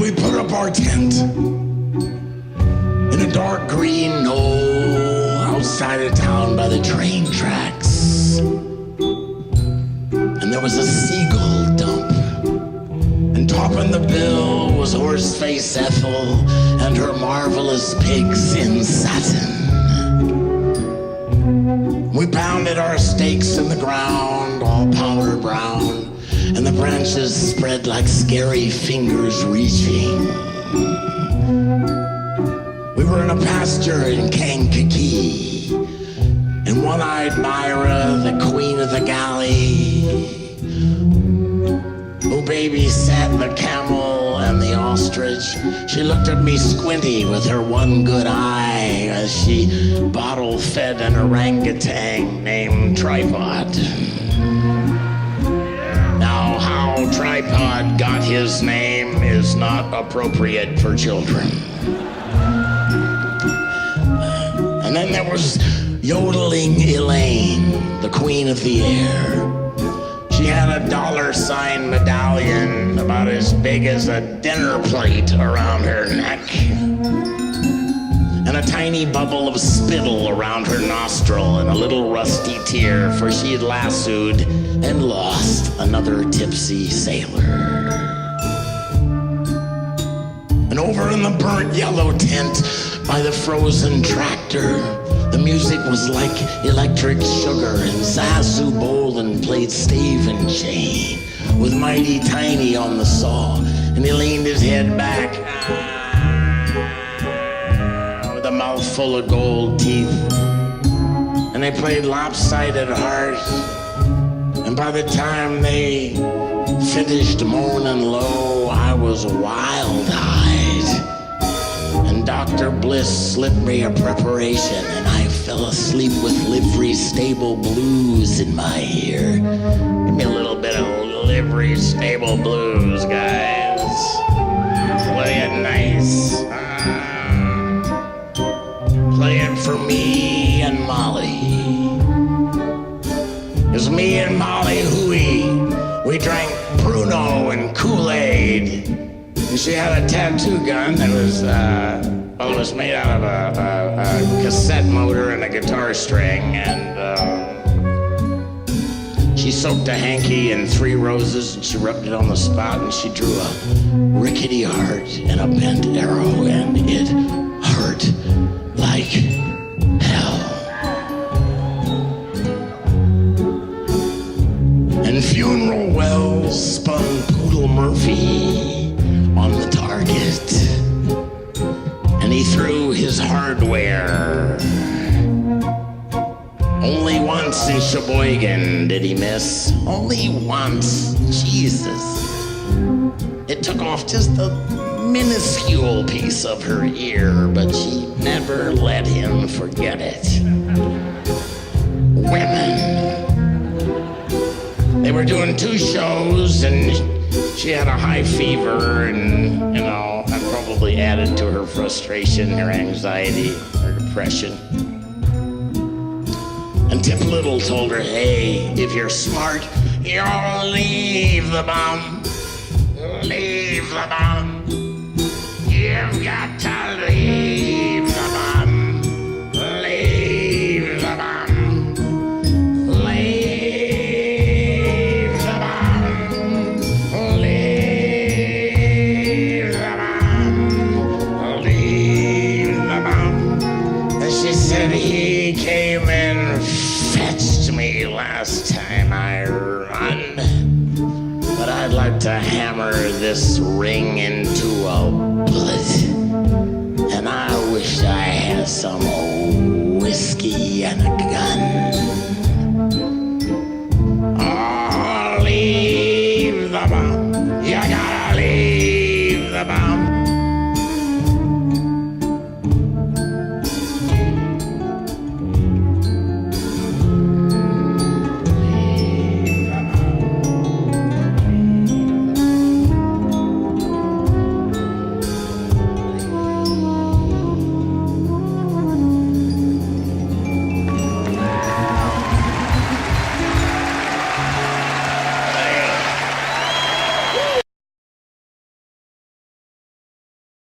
We put up our tent in a dark green knoll outside of town by the train tracks. And there was a seagull dump. And topping the bill was Horseface Ethel and her marvelous pigs in satin. We pounded our stakes in the ground, all powder brown, and the branches spread like scary fingers reaching. We were in a pasture in Kankakee, and one-eyed Myra, the queen of the galley, who babysat the camel and the ostrich, she looked at me squinty with her one good eye as she bottle-fed an orangutan named Tripod. Now, how Tripod got his name is not appropriate for children. And then there was yodeling Elaine, the queen of the air. She had a $sign medallion about as big as a dinner plate around her neck, and a tiny bubble of spittle around her nostril, and a little rusty tear, for she had lassoed and lost another tipsy sailor. And over in the burnt yellow tent by the frozen tractor, the music was like electric sugar, and Zazu Bolin played Stave and Chain with Mighty Tiny on the saw, and he leaned his head back with a mouthful of gold teeth, and they played Lopsided Heart, and by the time they finished Moaning Low, I was wild-eyed, and Dr. Bliss slipped me a preparation, and I fell asleep with Livery Stable Blues in my ear. Give me a little bit of Livery Stable Blues, guys. Play it nice. Play it for me and Molly. It was me and Molly Hooey. We drank Bruno and Kool-Aid. And she had a tattoo gun that was, it was made out of a cassette motor and a guitar string, and she soaked a hanky in 3 roses, and she rubbed it on the spot, and she drew a rickety heart and a bent arrow, and it hurt like hell. And Funeral Wells spun Poodle Murphy on the target, and he threw his hardware. Only once in Sheboygan did he miss. Only once. Jesus. It took off just a minuscule piece of her ear, but she never let him forget it. Women. They were doing 2 shows, and she had a high fever, and, you know, that probably added to her frustration, her anxiety, her depression. And Tip Little told her, hey, if you're smart, you'll leave the bum. Leave the bum. You've got to leave the bum. Leave the bum. Leave the bum. Leave the bum. Leave the bum. And she said he came and fetched me last time I run, but I'd like to hammer this ring into a bullet, and I wish I had some old whiskey and a